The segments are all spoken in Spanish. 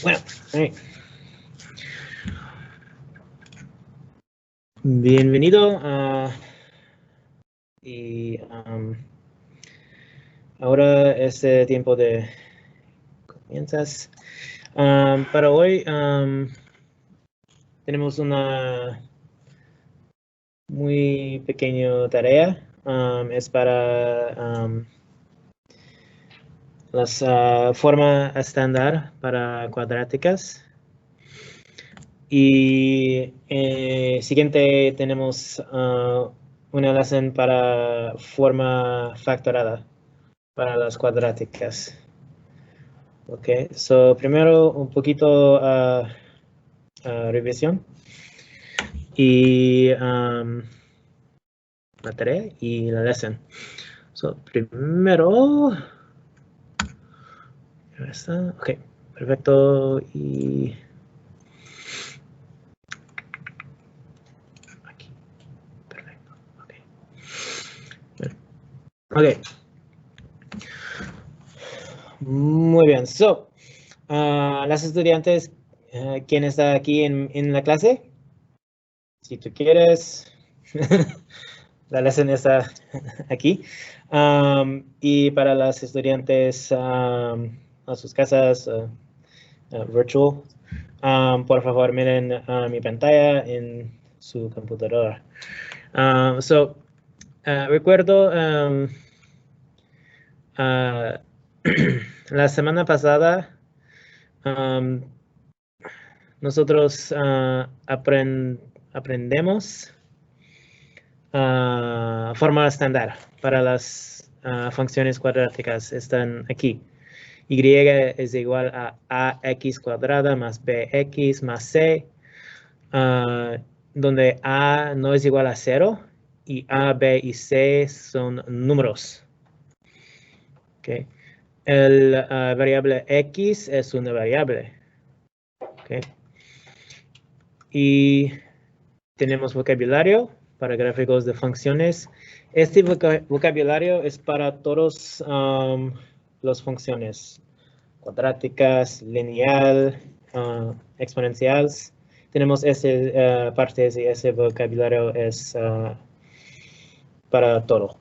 Bueno, bienvenido y ahora es tiempo de comienzas. Para hoy tenemos una muy pequeña tarea. Es para las formas estándar para cuadráticas. Y siguiente tenemos una lección para forma factorada para las cuadráticas. Ok, so primero un poquito revisión y la tarea y la lección. So primero, ok, perfecto y aquí, perfecto, ok. Ok. Muy bien, so, las estudiantes, ¿quién está aquí en la clase? Si tú quieres, la lección está aquí. Y para las estudiantes a sus casas virtual, por favor miren mi pantalla en su computadora. Recuerdo la semana pasada nosotros aprendemos forma estándar para las funciones cuadráticas. Están aquí. Y es igual a ax cuadrada más bx más c, donde a no es igual a 0 y a, b y c son números. Okay. El variable x es una variable. Okay. Y tenemos vocabulario para gráficos de funciones. Este vocabulario es para todas las funciones cuadráticas, lineal, exponenciales. Tenemos partes y ese vocabulario es para todo.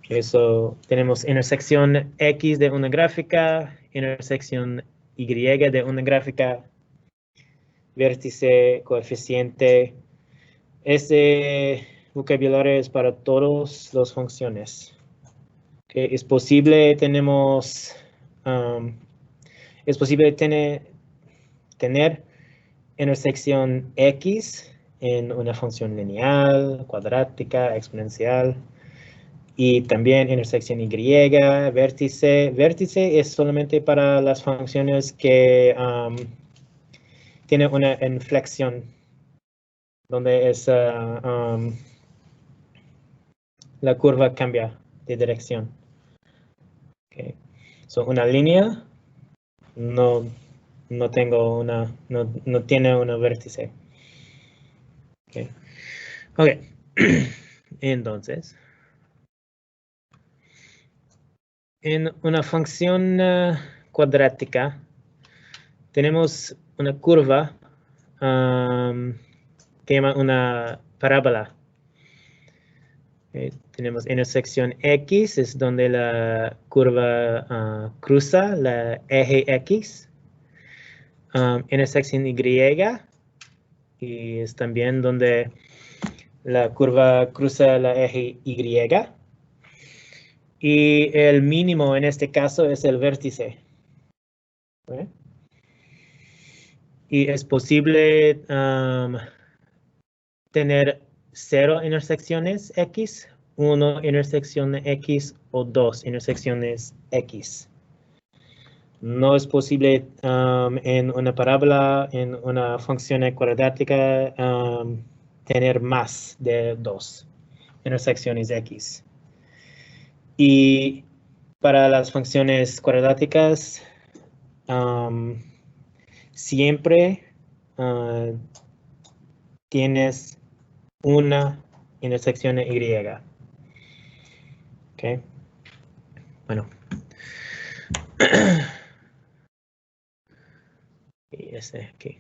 Eso tenemos intersección X de una gráfica, intersección Y de una gráfica, vértice, coeficiente. Este vocabulario es para todas las funciones. Okay. Es posible tener intersección X en una función lineal, cuadrática, exponencial. Y también intersección Y, vértice. Vértice es solamente para las funciones que tienen una inflexión, donde es la curva cambia de dirección. Okay. So, una línea no tiene una vértice. Okay. Ok. Entonces, en una función cuadrática tenemos una curva que llama una parábola. Tenemos intersección X, es donde la curva cruza la eje X. Intersección y es también donde la curva cruza la eje Y. Y el mínimo en este caso es el vértice. ¿Okay? Y es posible tener 0 intersecciones X, 1 intersección X o 2 intersecciones X. No es posible en una parábola, en una función cuadrática, tener más de 2 intersecciones X. Y para las funciones cuadráticas, siempre tienes una intersección Y. Okay. Bueno. ese aquí.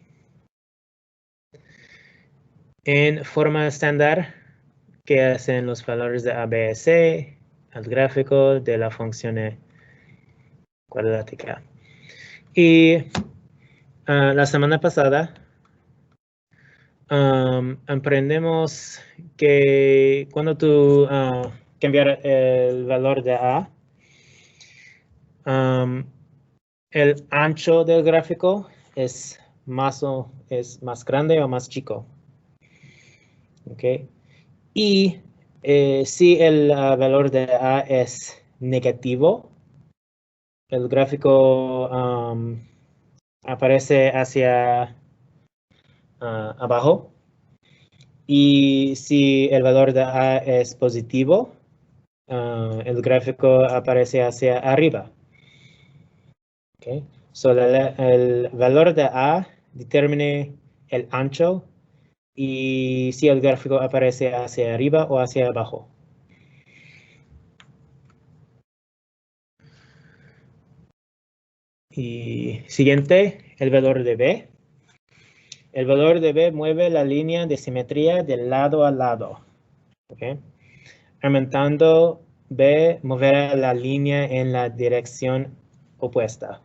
En forma estándar, ¿qué hacen los valores de A, B, C al gráfico de la función cuadrática? Y la semana pasada aprendemos que cuando tú cambiar el valor de A, el ancho del gráfico es más grande o más chico. Okay. Y si el valor de A es negativo, el gráfico aparece hacia abajo. Y si el valor de A es positivo, el gráfico aparece hacia arriba. Okay. So, el valor de A determina el ancho y si el gráfico aparece hacia arriba o hacia abajo. Y siguiente, el valor de B. El valor de B mueve la línea de simetría de lado a lado. Okay. Aumentando B moverá la línea en la dirección opuesta.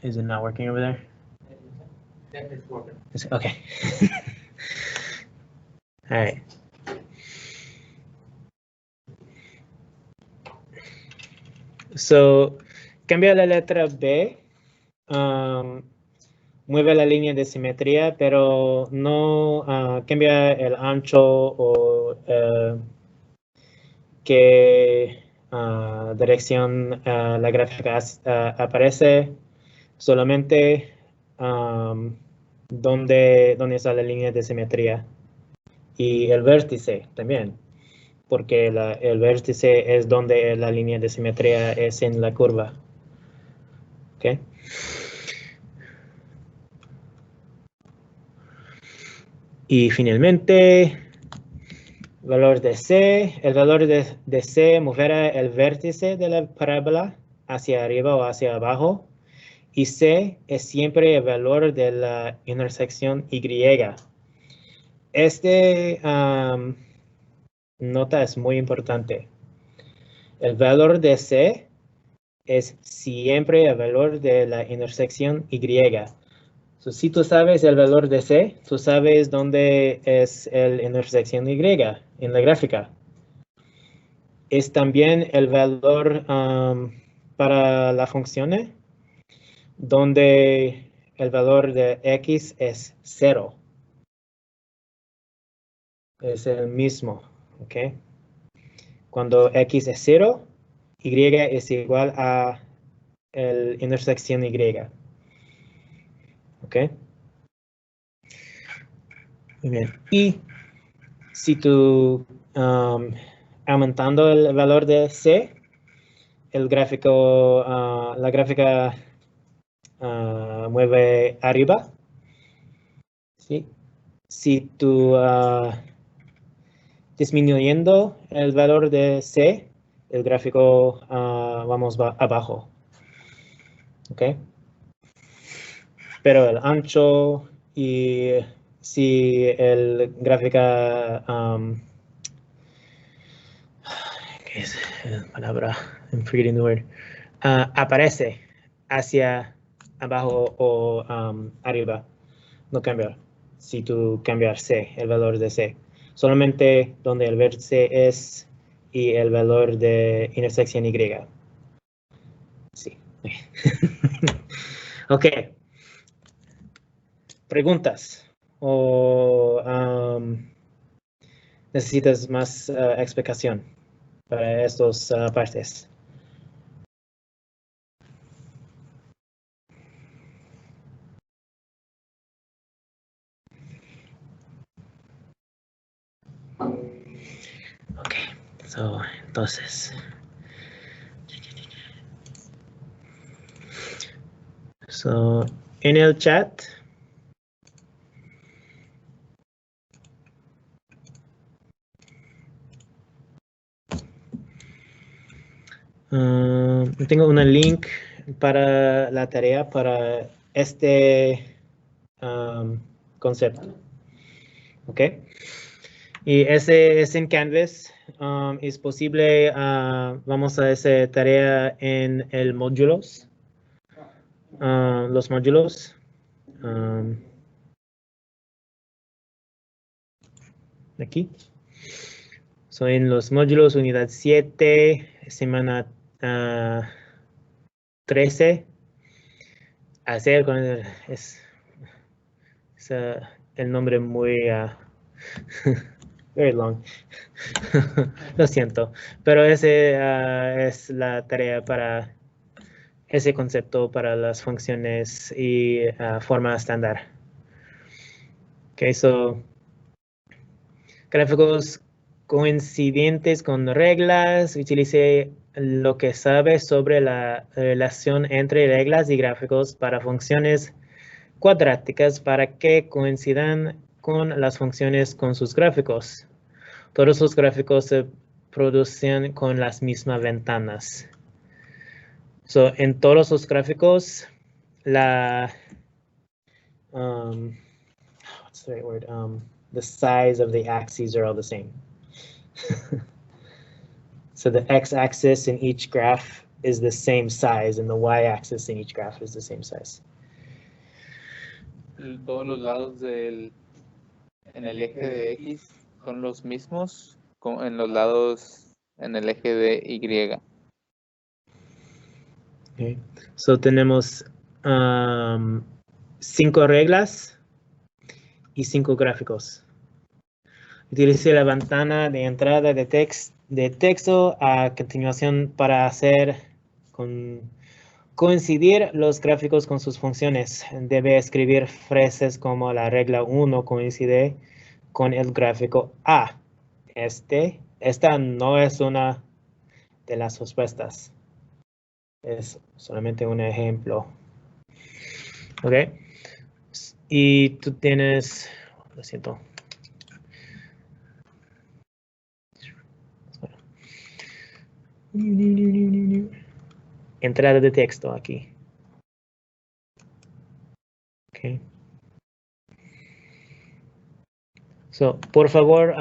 Is it not working over there? It's working. Okay. All right. So, cambia la letra B. Mueve la línea de simetría, pero no cambia el ancho o qué dirección la gráfica aparece, solamente donde está la línea de simetría. Y el vértice también, porque el vértice es donde la línea de simetría es en la curva. ¿Okay? Y finalmente, valor de C. El valor de C moverá el vértice de la parábola hacia arriba o hacia abajo. Y C es siempre el valor de la intersección Y. Este nota es muy importante. El valor de C es siempre el valor de la intersección Y. So, si tú sabes el valor de C, tú sabes dónde es la intersección Y en la gráfica. Es también el valor para la función donde el valor de X es 0. Es el mismo, ¿ok? Cuando X es 0, Y es igual a la intersección Y. ¿Ok? Muy bien. Y si tú aumentando el valor de C, el gráfico, la gráfica mueve arriba. ¿Sí? Si tú disminuyendo el valor de C, el gráfico vamos abajo. ¿Ok? Pero el ancho y si el gráfica ¿qué es la palabra? I'm forgetting the word. Aparece hacia abajo o arriba. No cambia. Si tú cambias C, el valor de C. Solamente donde el vértice es y el valor de intersección Y. Sí. Ok. ¿Preguntas? ¿O necesitas más explicación para estas partes? Ok. Entonces. En el chat. Tengo un link para la tarea para este concepto. ¿Ok? Y ese es en Canvas. Es posible, vamos a hacer tarea en el módulos. Los módulos. Aquí. Son en los módulos unidad 7, semana 13. Hacer con es el nombre muy very long. Lo siento, pero ese es la tarea para ese concepto para las funciones y forma estándar. Okay, so gráficos coincidentes con reglas. Utilice lo que sabe sobre la relación entre reglas y gráficos para funciones cuadráticas para que coincidan con las funciones con sus gráficos. Todos los gráficos se producen con las mismas ventanas. So, en todos los gráficos, what's the right word? The size of the axes are all the same. So the x-axis in each graph is the same size, and the y-axis in each graph is the same size. Todos los lados en el eje de X son los mismos como en los lados en el eje de Y. Okay. So tenemos 5 reglas y 5 gráficos. Utilice la ventana de entrada de texto a continuación para hacer coincidir los gráficos con sus funciones. Debe escribir frases como la regla 1 coincide con el gráfico A. Esta no es una de las respuestas. Es solamente un ejemplo. Ok. Y tú tienes, lo siento. Entrada de texto aquí. Ok. So, por favor,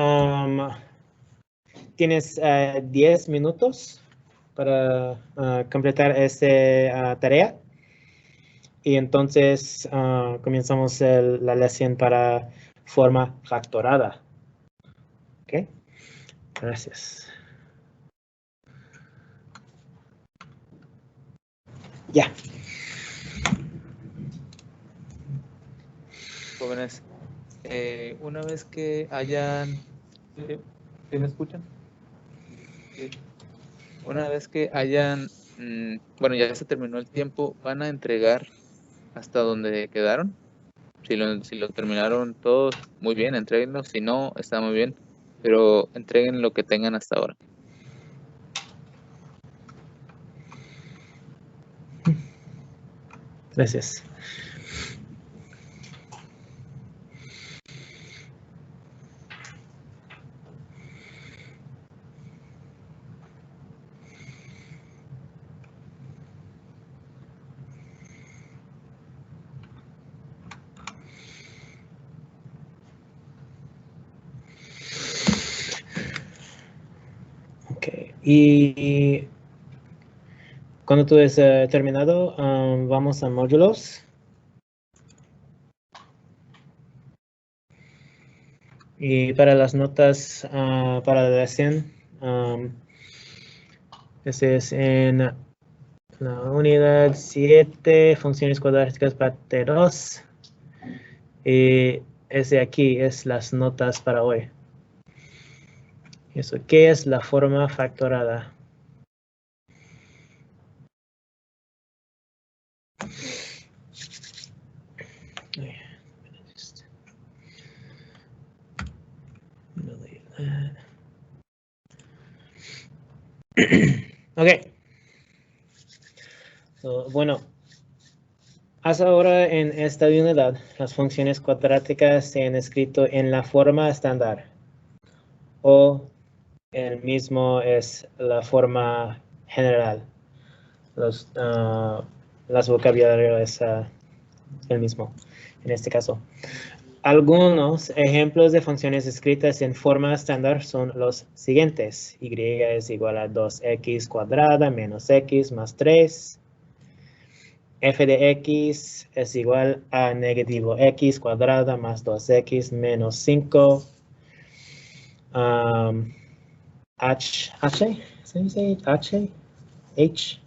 tienes 10 minutos para completar esta tarea. Y entonces comenzamos la lección para forma factorada. Ok. Gracias. Ya. Jóvenes, una vez que hayan... ¿Sí me escuchan? Sí. Una vez que hayan... bueno, ya se terminó el tiempo, ¿van a entregar hasta donde quedaron? Si lo terminaron todos, muy bien, entréguenlo. Si no, está muy bien, pero entreguen lo que tengan hasta ahora. Gracias. Ok. Y cuando tú has terminado, vamos a módulos. Y para las notas para la lección, ese es en la unidad 7, funciones cuadráticas parte 2. Y ese aquí es las notas para hoy. Eso, ¿qué es la forma factorada? Ok. So, bueno, hasta ahora en esta unidad, las funciones cuadráticas se han escrito en la forma estándar. O el mismo es la forma general. las vocabulario es el mismo en este caso. Algunos ejemplos de funciones escritas en forma estándar son los siguientes. Y es igual a 2x cuadrada menos x más 3. F de x es igual a negativo x cuadrada más 2x menos 5. H, ¿se dice H? H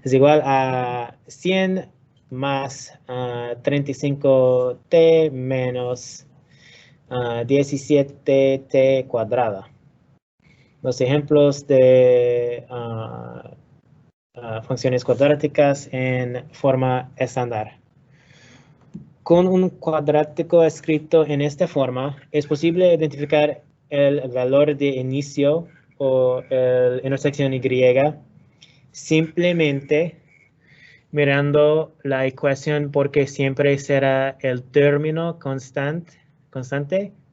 es igual a 100 más 35t menos 17t cuadrada. Los ejemplos de funciones cuadráticas en forma estándar. Con un cuadrático escrito en esta forma, es posible identificar el valor de inicio o la intersección Y simplemente mirando la ecuación porque siempre será el término constante,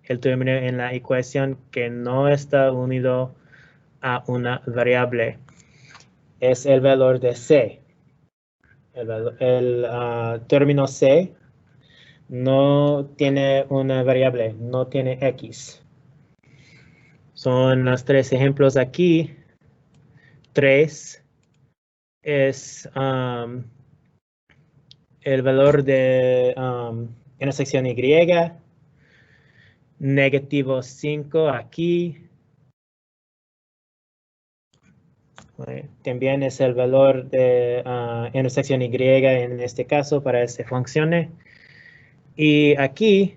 el término en la ecuación que no está unido a una variable. Es el valor de C. El término C no tiene una variable, no tiene X. Son los tres ejemplos aquí. 3 es el valor de intersección Y. Negativo 5 aquí. También es el valor de intersección Y en este caso para que funcione. Y aquí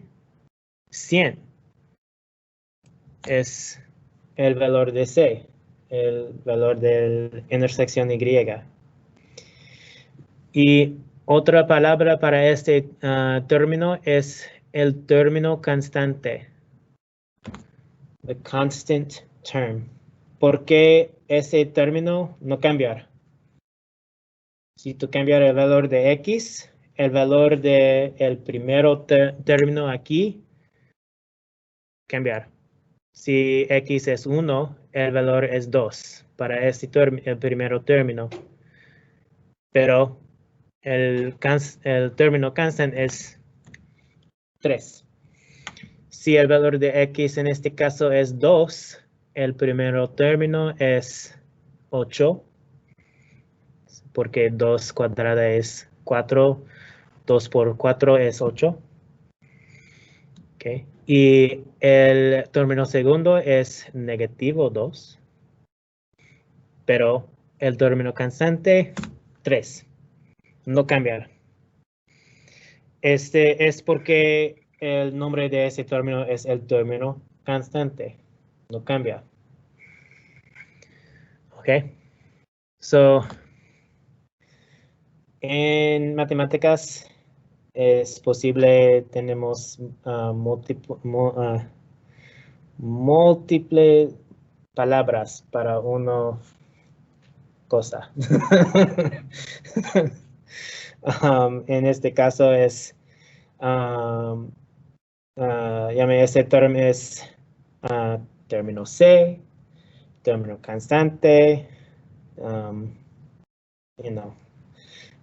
100 es el valor de C, el valor de la intersección Y. Y otra palabra para este término es el término constante. The constant term. ¿Por qué ese término no cambiar? Si tú cambias el valor de X, el valor del primero término aquí, cambiar. Si X es 1, el valor es 2 para este el primer término. Pero el término constant es 3. Si el valor de X en este caso es 2, el primer término es 8. Porque 2 cuadrada es 4. 2 por 4 es 8. Okay. Y el término segundo es negativo 2. Pero el término constante, 3. No cambiar. Este es porque el nombre de ese término es el término constante. No cambia. Ok. So, en matemáticas es posible, tenemos múltiples palabras para una cosa. En este caso es, ese término es término C, término constante,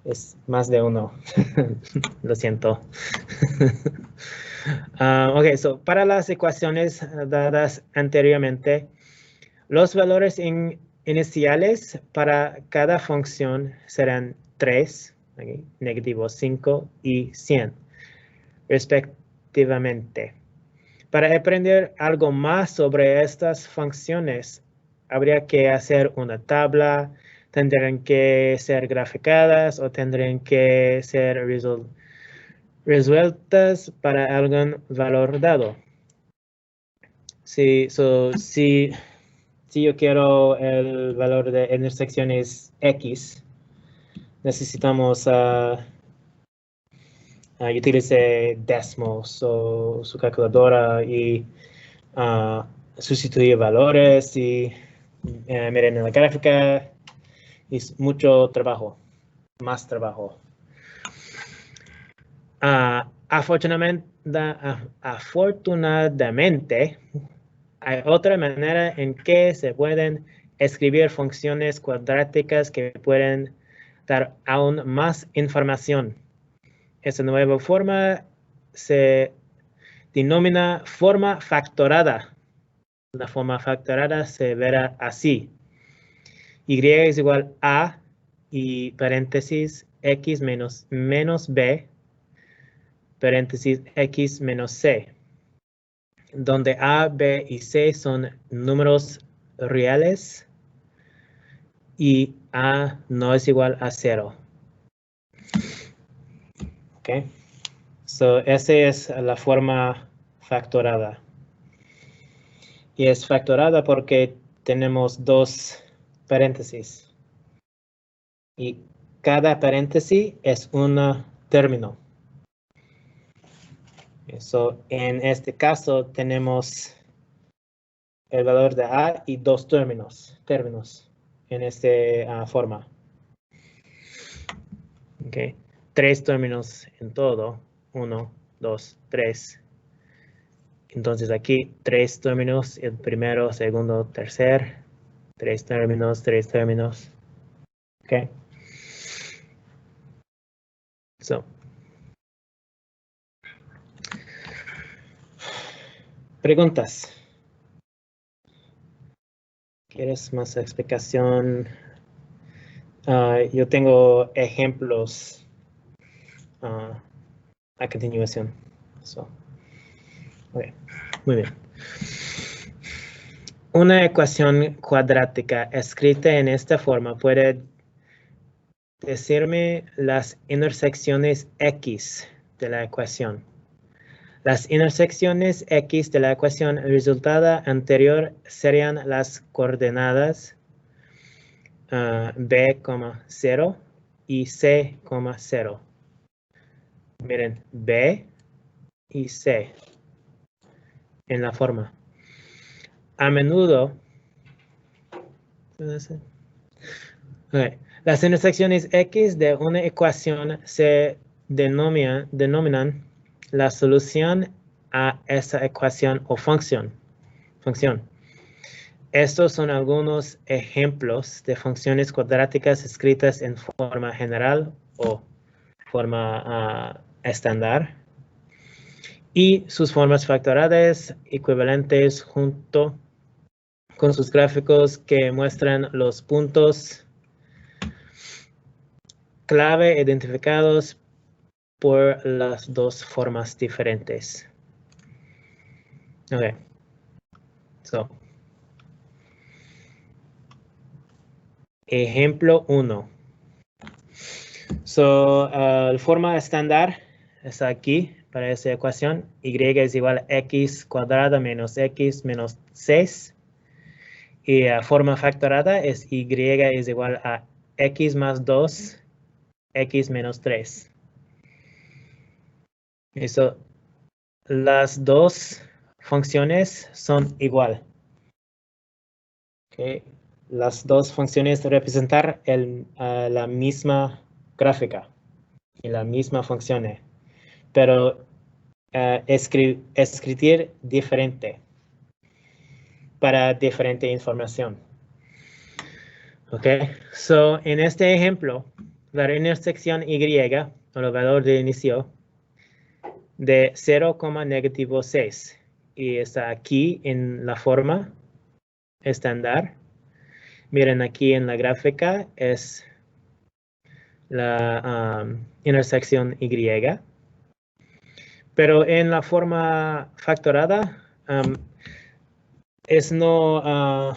es más de uno. Lo siento. Ok, so para las ecuaciones dadas anteriormente, los valores iniciales para cada función serán 3, okay, negativo 5 y 100, respectivamente. Para aprender algo más sobre estas funciones, habría que hacer una tabla, tendrían que ser graficadas o tendrían que ser resueltas para algún valor dado. Si yo quiero el valor de intersecciones X, necesitamos utilizar Desmos o su calculadora y sustituir valores y miren en la gráfica. Es mucho trabajo, más trabajo. Afortunadamente, hay otra manera en que se pueden escribir funciones cuadráticas que pueden dar aún más información. Esta nueva forma se denomina forma factorada. La forma factorada se verá así. Y es igual a y paréntesis x menos b, paréntesis x menos c, donde a, b y c son números reales y a no es igual a 0. Ok, so esa es la forma factorada. Y es factorada porque tenemos dos paréntesis. Y cada paréntesis es un término. So, en este caso tenemos el valor de a y dos términos en esta forma. Okay. 3 términos en todo. 1, 2, 3. Entonces aquí 3 términos, el primero, segundo, tercer. 3 términos, 3 términos. Okay. So. Preguntas. ¿Quieres más explicación? Yo tengo ejemplos a continuación. So, okay. Muy bien. Una ecuación cuadrática escrita en esta forma puede decirme las intersecciones X de la ecuación. Las intersecciones X de la ecuación resultada anterior serían las coordenadas B, 0 y C, 0. Miren, B y C en la forma. A menudo, okay, las intersecciones X de una ecuación se denominan la solución a esa ecuación o función. Estos son algunos ejemplos de funciones cuadráticas escritas en forma general o forma estándar y sus formas factoradas equivalentes junto con sus gráficos que muestran los puntos clave identificados por las dos formas diferentes. Okay. So, ejemplo 1. So, la forma estándar está aquí para esta ecuación. Y es igual a x cuadrada menos x menos 6. Y la forma factorada es y es igual a x más 2, x menos 3. Eso, las dos funciones son igual. Okay. Las dos funciones representan la misma gráfica y la misma función, pero escribir diferente para diferente información. Ok, so en este ejemplo, la intersección Y, o el valor de inicio, de 0,6 y está aquí en la forma estándar. Miren aquí en la gráfica es la intersección Y. Pero en la forma factorada es no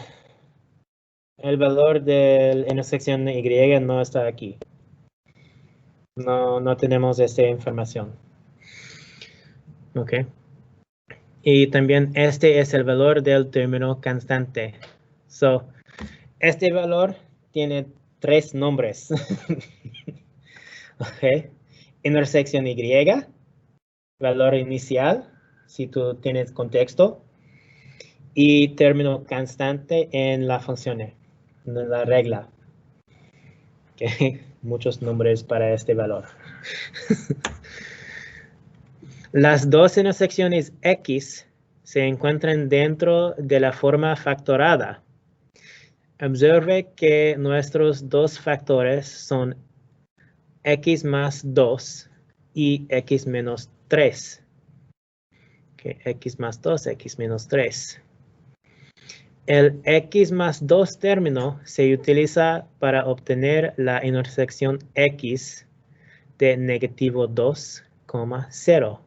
el valor de la intersección Y no está aquí. No tenemos esta información. Ok. Y también este es el valor del término constante. So, este valor tiene 3 nombres. Ok. Intersección Y, valor inicial, si tú tienes contexto, y término constante en la función, en la regla. Okay. Muchos nombres para este valor. Las dos intersecciones X se encuentran dentro de la forma factorada. Observe que nuestros dos factores son x más 2 y x menos 3. Okay, x más 2, x menos 3. El x más 2 término se utiliza para obtener la intersección x de negativo 2, 0.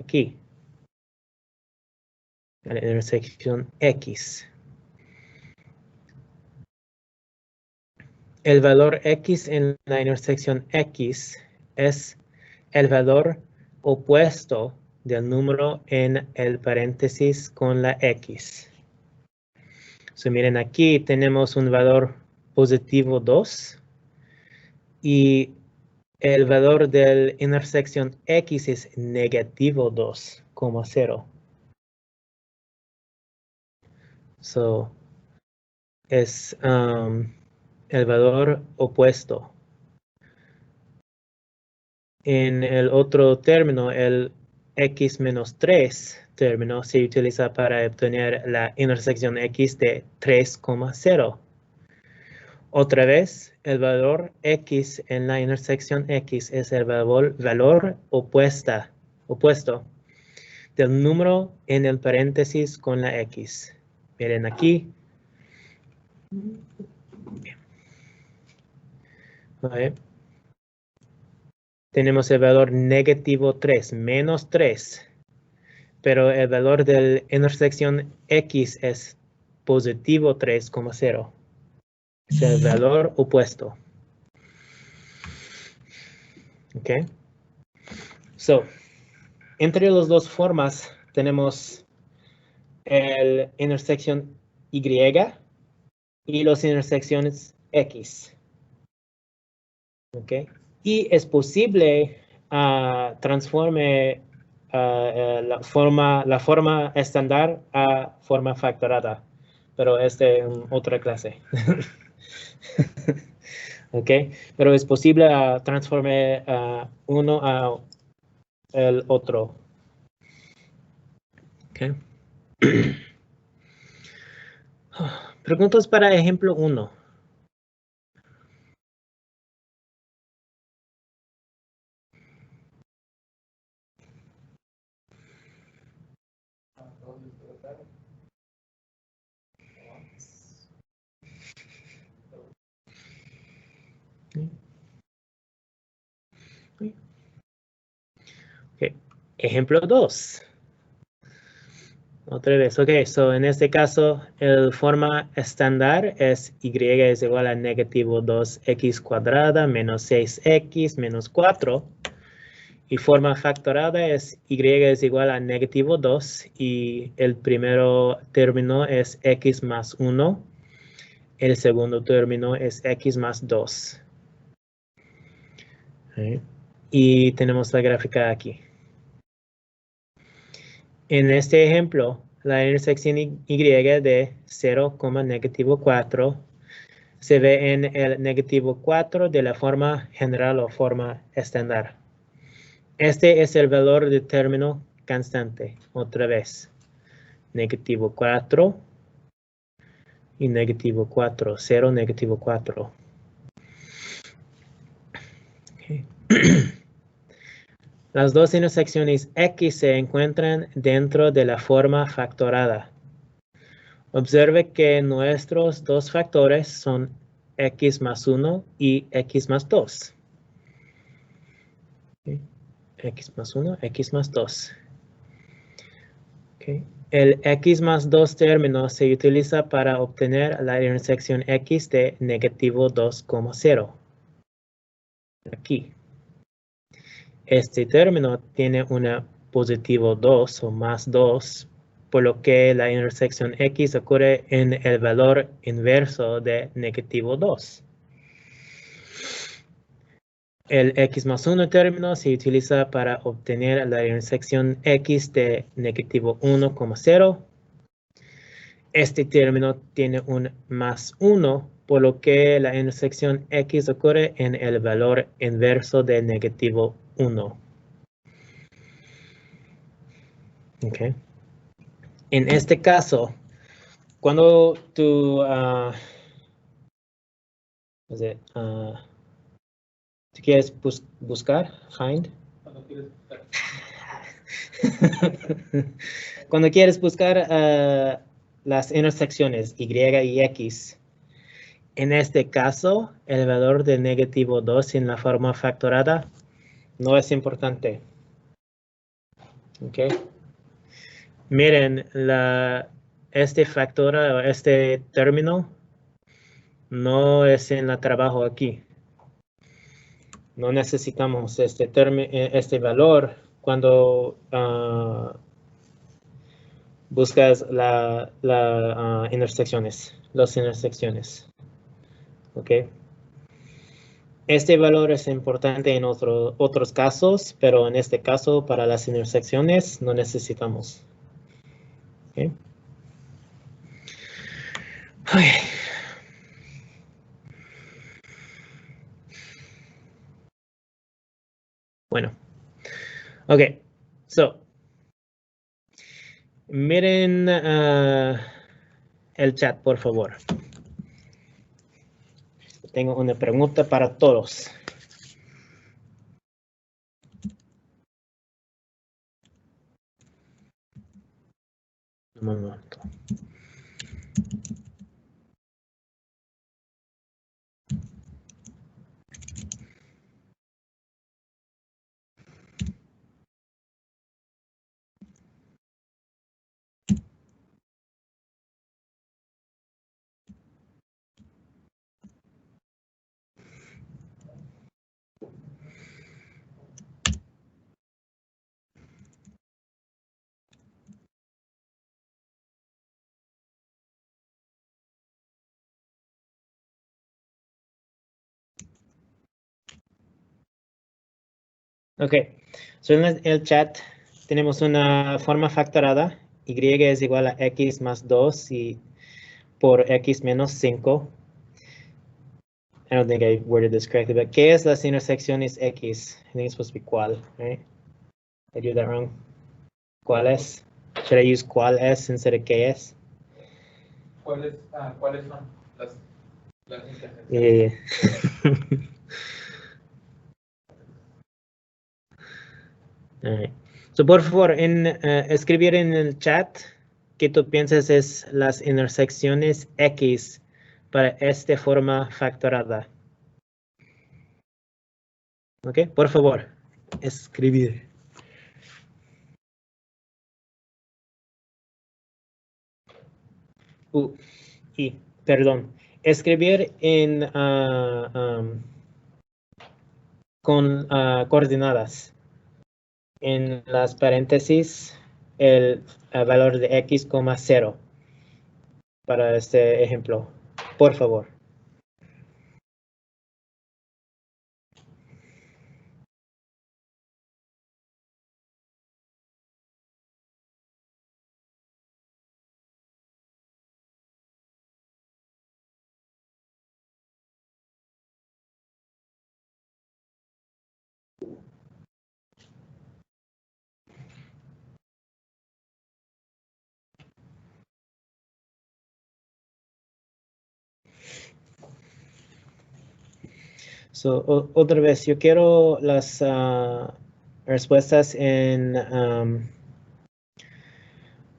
Aquí. La intersección x. El valor x en la intersección x es el valor opuesto del número en el paréntesis con la x. So, miren, aquí tenemos un valor positivo 2 y el valor de la intersección x es negativo 2, 0. So, es el valor opuesto. En el otro término, el x menos 3 término se utiliza para obtener la intersección x de 3,0. Otra vez, el valor x en la intersección x es el valor opuesto del número en el paréntesis con la x. Miren aquí. Vale. Tenemos el valor negativo 3, menos 3. Pero el valor de la intersección x es positivo 3,0. Es el valor opuesto. Ok. So, entre las dos formas tenemos la intersección y y las intersecciones x. Ok. Y es posible transformar la forma estándar a forma factorada, pero es de otra clase. Ok, pero es posible transformar uno a el otro. Okay. Preguntas para ejemplo 1. Okay. Ejemplo 2. Otra vez, ok, so en este caso, la forma estándar es y es igual a negativo 2x cuadrada menos 6x menos 4. Y forma factorada es y es igual a negativo 2 y el primero término es x más 1. El segundo término es x más 2. Okay. Y tenemos la gráfica aquí. En este ejemplo, la intersección y de 0, negativo 4 se ve en el negativo 4 de la forma general o forma estándar. Este es el valor de término constante. Otra vez. Negativo 4 y negativo 4. 0, negativo 4. Okay. Las dos intersecciones x se encuentran dentro de la forma factorada. Observe que nuestros dos factores son x más 1 y x más 2. Okay. X más 1, x más 2. Okay. El x más 2 término se utiliza para obtener la intersección x de negativo 2,0. Aquí. Este término tiene una positivo 2 o más 2, por lo que la intersección x ocurre en el valor inverso de negativo 2. El x más 1 término se utiliza para obtener la intersección x de negativo 1,0. Este término tiene un más 1, por lo que la intersección x ocurre en el valor inverso de negativo 1. Okay. En este caso, cuando tú ¿Tú quieres buscar? Find. Cuando quieres buscar las intersecciones Y y X, en este caso, el valor de negativo 2 en la forma factorada no es importante. ¿Ok? Miren, este factora o este término no es en el trabajo aquí. No necesitamos este valor cuando buscas las intersecciones. ¿Ok? Este valor es importante en otros casos, pero en este caso, para las intersecciones, no necesitamos. ¿Ok? Okay. Bueno. Ok. So, miren el chat, por favor. Tengo una pregunta para todos. Un momento. Ok, so en el chat tenemos una forma factorada. Y es igual a x más 2 y por x menos 5. I don't think I worded this correctly, but ¿qué es las intersecciones x? I think it's supposed to be cuál, right? I do that wrong. ¿Cuál es? Should I use cuál es instead of qué es? ¿Cuáles son las intersecciones? Yeah. All right. So, por favor, escribir en el chat qué tú piensas es las intersecciones X para esta forma factorada. ¿Ok? Por favor, escribir. Perdón. Escribir con coordenadas. En las paréntesis, el valor de x, 0 para este ejemplo. Por favor. So, otra vez, yo quiero las respuestas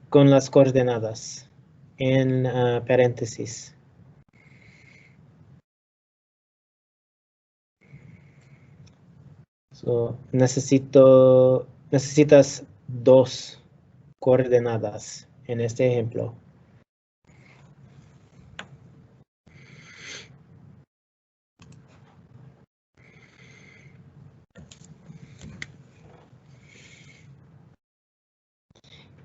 con las coordenadas en paréntesis. So, necesitas 2 coordenadas en este ejemplo.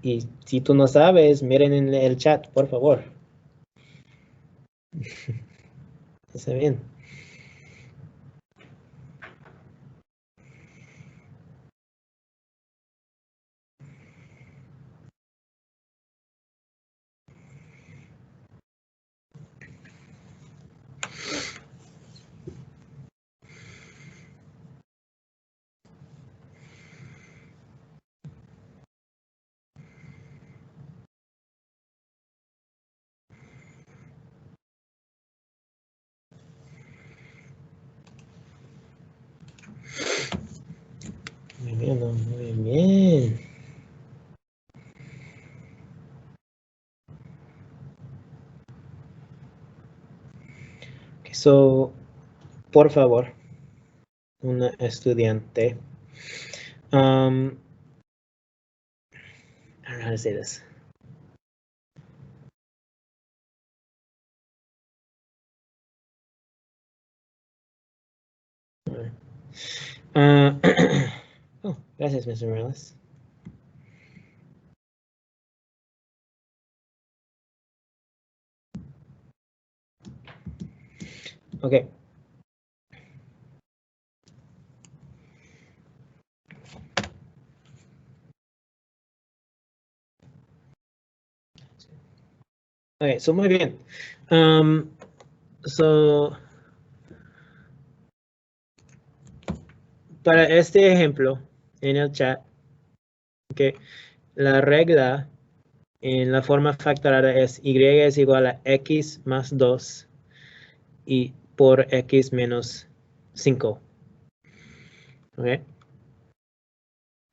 Y si tú no sabes, miren en el chat, por favor. Está bien. Muy bien, muy bien. Okay, so, por favor, un estudiante. I don't know how to say this. Oh, gracias, Mr. Morales. Okay. Okay, so muy bien. So, para este ejemplo en el chat, okay, la regla en la forma factorada es y es igual a x más 2 y por x menos 5. Okay.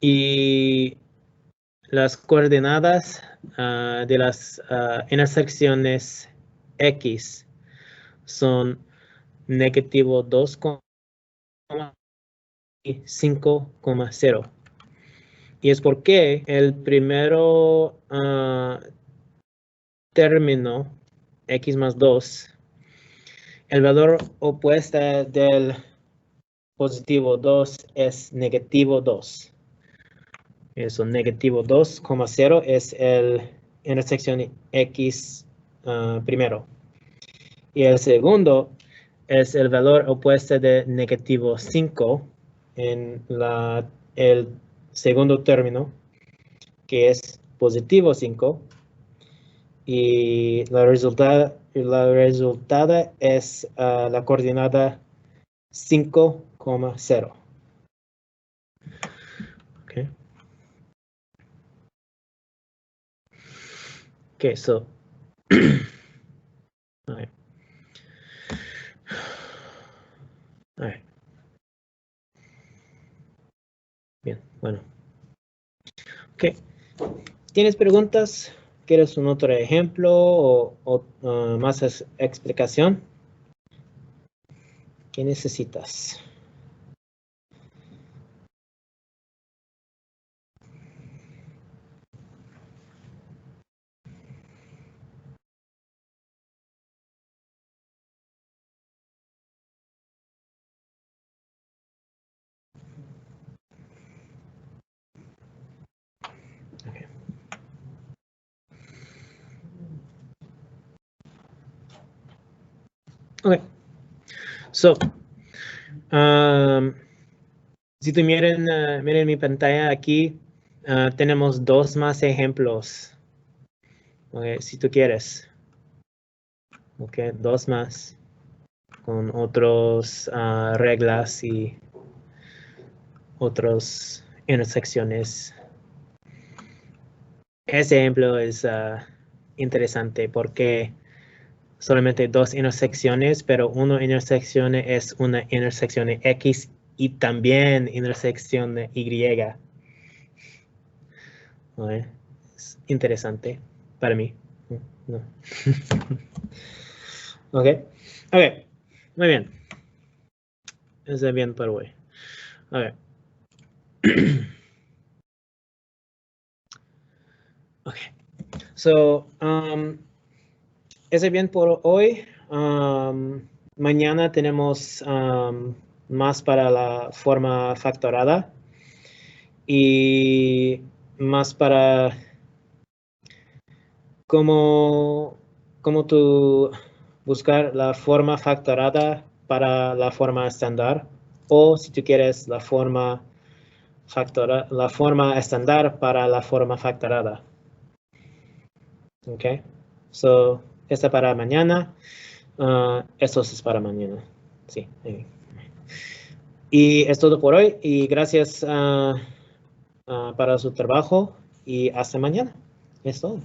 Y las coordenadas de las intersecciones x son negativo 2, y 5,0. Y es porque el primero término, x más 2, el valor opuesto del positivo 2 es negativo 2. Eso, negativo 2,0 es el intersección x primero. Y el segundo es el valor opuesto de negativo 5 en el segundo término, que es positivo 5. Y la resultada es la coordenada 5,0. Okay. Okay, so all right. All right. Bien, bueno. Okay. ¿Tienes preguntas? ¿Quieres un otro ejemplo o más explicación? ¿Qué necesitas? Okay. Okay. So, si tú miren mi pantalla aquí, tenemos dos más ejemplos. Okay, si tú quieres. Okay, dos más con otras reglas y otras intersecciones. Ese ejemplo es interesante porque solamente dos intersecciones, pero una intersección es una intersección X y también intersección Y. ¿Vale? Es interesante para mí. No. Ok, muy bien. Eso es bien para hoy. Ok. Ok. So, eso es bien por hoy. Mañana tenemos más para la forma factorada y más para cómo tú buscar la forma factorada para la forma estándar o si tú quieres la forma estándar para la forma factorada. Ok, so esta para mañana. Esto es para mañana. Sí. Y es todo por hoy y gracias para su trabajo y hasta mañana. Es todo.